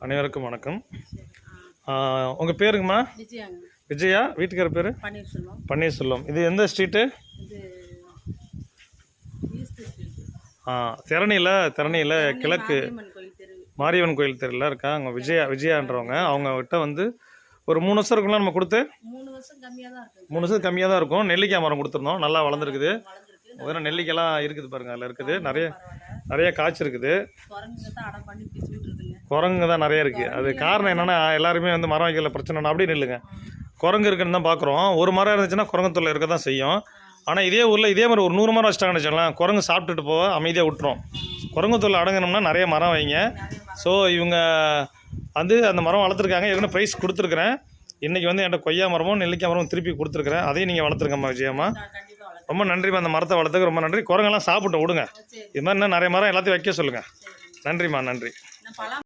அனைவருக்கும் வணக்கம். உங்கள் பேருங்கம்மா? விஜயாங்க. விஜயா. வீட்டுக்கார பேர்? பன்னீர்செல்வம். பன்னீர்செல்வம். இது எந்த ஸ்ட்ரீட்டு? இது திரணியில் கிழக்கு மாரியம்மன் கோயில் தெருவில் இருக்கா. அவங்க விஜயான்றவங்க. அவங்ககிட்ட வந்து ஒரு 3 வருஷம் இருக்கும்ல நம்ம கொடுத்து. 3 வருஷம் கம்மியாக தான் இருக்கும். 3 வருஷம் கம்மியாக தான் இருக்கும். நெல்லிக்காய் மரம் கொடுத்துருந்தோம், நல்லா வளர்ந்துருக்குது. முதல்ல நெல்லிக்காய்லாம் இருக்குது பாருங்க, அதில் இருக்குது. நிறைய காய்ச்சி இருக்குது. குரங்கு தான் நிறைய இருக்குது. அது காரணம் என்னென்னா, எல்லாருமே வந்து மரம் வைக்கல பிரச்சனைனா அப்படியே நில்லுங்க. குரங்கு இருக்குன்னு தான் பார்க்குறோம். ஒரு மரம் இருந்துச்சுன்னா குரங்கு தொல்லை இருக்க தான் செய்யும். ஆனால் இதே ஊரில் இதே மாதிரி ஒரு 100 மரம் வச்சுட்டாங்கன்னு வச்சுக்கலாம், குரங்கு சாப்பிட்டுட்டு போக அமைதியாக விட்டுரும். குரங்கு தொல்லை அடங்கணும்னா நிறைய மரம் வைங்க. ஸோ இவங்க வந்து அந்த மரம் வளர்த்துருக்காங்க. ஏற்கனவே ப்ரைஸ் கொடுத்துருக்குறேன். இன்றைக்கி வந்து என்கிட்ட கொய்யா மரமும் நெல்லிக்காய் மரமும் திருப்பி கொடுத்துருக்குறேன். அதையும் நீங்கள் வளர்த்துருக்கம்மா விஜயம்மா. ரொம்ப நன்றிம்மா. அந்த மரத்தை வளர்த்துக்கு ரொம்ப நன்றி. குரங்கெல்லாம் சாப்பிட்டு விடுங்க. இது மாதிரி இன்னும் நிறைய மரம் எல்லாத்தையும் வைக்க சொல்லுங்கள். நன்றிம்மா, நன்றி.